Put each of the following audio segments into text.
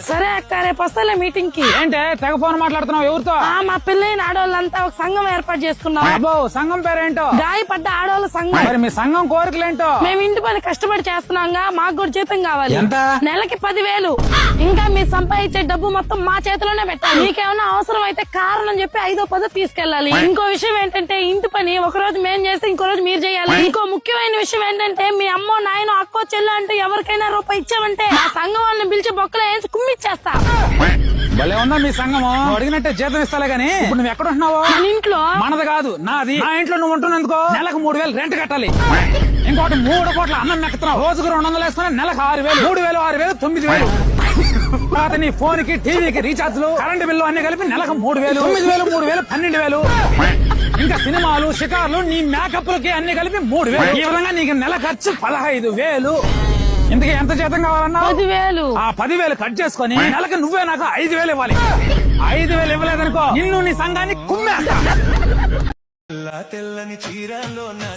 సరే అక్క రేపు వస్తాలే మీటింగ్ కి. ఏంటే తెగ ఫోన్ మాట్లాడుతున్నావు ఎవరితో? మా పెళ్ళైన ఆడవాళ్ళంతా ఒక సంఘం ఏర్పాటు చేసుకున్నాం. అబ్బో సంఘం పేరేంటో? గాయపడ్డ ఆడవాళ్ళ సంఘం. మరి మీ సంఘం కోరికలేంటో? మేము ఇంటి పని కష్టపడి చేస్తున్నాంగా, మాకు కూడా జీతం కావాలి. ఎంత? నెలకి 10,000. ఇంకా మీరు సంపాదించే డబ్బు మొత్తం మా చేతిలోనే పెట్టాలి. మీకేమైనా అవసరం అయితే కారణం చెప్పి 5-10 తీసుకెళ్ళాలి. ఇంకో విషయం ఏంటంటే ఇంటి పని ఒక రోజు మేము చేస్తే ఇంకో రోజు మీరు చేయాలి. ఇంకో ముఖ్యమైన విషయం ఏంటంటే మీ అమ్మో నాయనో అక్కో చెల్లు అంటే ఎవరికైనా రూపాయి ఇచ్చామంటే మా సంఘం వాళ్ళని పిలిచి బొక్కలో వేసి కుమ్మిచ్చేస్తా. భలే ఉందా మీ సంఘము? అడిగినట్టే జీతం ఇస్తాలే గానీ ఇప్పుడు నువ్వు ఎక్కడ ఉంటున్నావు? మన ఇంట్లో. మనది కాదు నాది. నా ఇంట్లో నువ్వు ఉంటున్నందుకో నెలకు 3,000 రెంట్ కట్టాలి. ఇంకోటి 3 పూట్ల అన్నం మెక్కుతున్నావు. రోజుకు 200 వేసుకుని నెలకు 6,000, 3,000, 6,000, 9,000. తర్వాత నీ ఫోన్ కి టీవీకి రీఛార్జ్లు కరెంటు బిల్లు అన్ని కలిపి నెలకు 3,000, 9,000, 3,000, 12,000. ఇంకా సినిమాలు షికార్లు నీ మేకప్లకి అన్ని కలిపి 3,000. ఈ విధంగా నీకు నెల ఖర్చు 15,000. ఇంతకీ ఎంత జీతం కావాలన్నా? 10,000. ఆ 10,000 కట్ చేసుకుని నెలకి నువ్వే నాకు 5,000 ఇవ్వాలి. 5,000 ఇవ్వలేదనుకో నిన్ను నీ సంఘాన్ని కుమ్మేస్తా.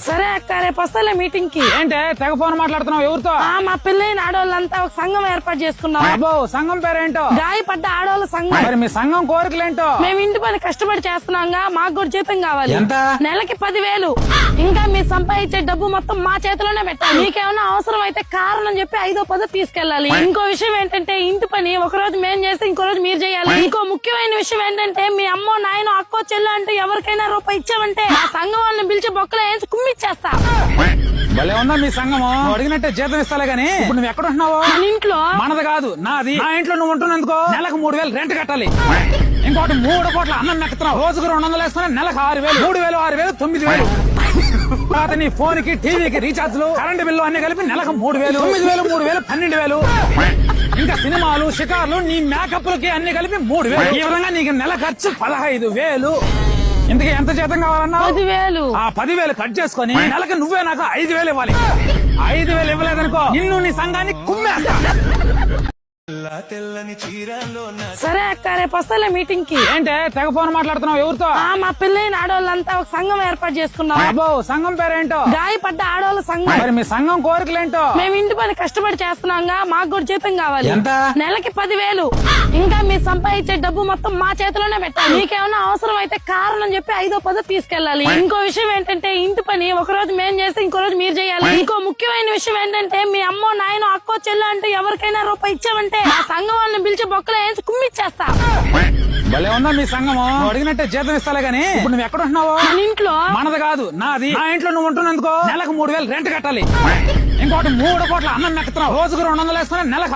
సరే అక్క రేపు వస్తాలే మీటింగ్ కి. ఏంటే తెగ ఫోన్ మాట్లాడుతున్నావు ఎవరితో? మా పెళ్ళైన ఆడవాళ్ళంతా ఒక సంఘం ఏర్పాటు చేసుకున్నాం. అబ్బో సంఘం పేరేంటో? గాయపడ్డ ఆడవాళ్ళ సంఘం. మరి మీ సంఘం కోరికలేంటో? మేము ఇంటి పని కష్టపడి చేస్తున్నాంగా, మాకు కూడా జీతం కావాలి. ఎంత? నెలకి 10,000. ఇంకా మీరు సంపాదించే డబ్బు మొత్తం మా చేతిలోనే పెట్టాలి. మీకేమైనా అవసరం అయితే కారణం చెప్పి 5-10 తీసుకెళ్ళాలి. ఇంకో విషయం ఏంటంటే ఇంటి పని ఒక రోజు మేము చేస్తే ఇంకో రోజు మీరు చేయాలి. ఇంకో ముఖ్యమైన విషయం ఏంటంటే మీ అమ్మో నాయనో అక్కో చెల్లు అంటే ఎవరికైనా రూపాయి ఇచ్చామంటే మా సంఘం వాళ్ళని పిలిచి బొక్కలో వేసి కుమ్మిచ్చేస్తా. భలే ఉందా మీ సంఘము? అడిగినట్టే జీతం ఇస్తాలే గానీ ఇప్పుడు నువ్వు ఎక్కడ ఉంటున్నావు? మన ఇంట్లో. మనది కాదు నాది. నా ఇంట్లో నువ్వు ఉంటున్నందుకో నెలకు 3,000 రెంట్ కట్టాలి. ఇంకోటి 3 పూట్ల అన్నం మెక్కుతున్నావు. రోజుకు 200 వేసుకుని నెలకు 6,000, 3,000, 6,000, 9,000. తర్వాత నీ ఫోన్ కి టీవీకి రీఛార్జ్లు కరెంటు బిల్లు అన్ని కలిపి నెలకు 3,000, 9,000, 3,000, 12,000. ఇంకా సినిమాలు షికార్లు నీ మేకప్లకి అన్ని కలిపి 3,000. ఈ విధంగా నీకు నెల ఖర్చు 15,000. ఇంతకీ ఎంత జీతం కావాలన్నా? 10,000. ఆ 10,000 కట్ చేసుకుని నెలకి నువ్వే నాకు 5,000 ఇవ్వాలి. 5,000 ఇవ్వలేదనుకో నిన్ను నీ సంఘాన్ని కుమ్మేస్తా. సరే అక్క రేపు వస్తాలే మీటింగ్ కి. ఏంటే తెగ ఫోన్ మాట్లాడుతున్నావు ఎవరితో? మా పెళ్ళైన ఆడవాళ్ళంతా ఒక సంఘం ఏర్పాటు చేసుకున్నాం. అబ్బో సంఘం పేరేంటో? గాయపడ్డ ఆడవాళ్ళ సంఘం. మరి మీ సంఘం కోరికలేంటో? మేము ఇంటి పని కష్టపడి చేస్తున్నాంగా, మాకు కూడా జీతం కావాలి. ఎంత? నెలకి 10,000. ఇంకా మీరు సంపాదించే డబ్బు మొత్తం మా చేతిలోనే పెట్టాలి. మీకేమైనా అవసరం అయితే కారణం చెప్పి 5-10 తీసుకెళ్ళాలి. ఇంకో విషయం ఏంటంటే ఇంటి పని ఒక రోజు మేము చేస్తే ఇంకో రోజు మీరు చేయాలి. ఇంకో ముఖ్యమైన విషయం ఏంటంటే మీ అమ్మో నాయనో అక్కో చెల్లు అంటే ఎవరికైనా రూపాయి ఇచ్చామంటే మా సంఘం వాళ్ళని పిలిచి బొక్కలో వేసి కుమ్మిచ్చేస్తా. భలే ఉందా మీ సంఘము? అడిగినట్టే జీతం ఇస్తాలే గానీ ఇప్పుడు నువ్వు ఎక్కడ ఉంటున్నావు? మన ఇంట్లో. మనది కాదు నాది. నా ఇంట్లో నువ్వు ఉంటున్నందుకో నెలకు 3,000 రెంట్ కట్టాలి. ఇంకోటి 3 పూట్ల అన్నం మెక్కుతున్నావు. రోజుకు 200 వేసుకుని నెలకు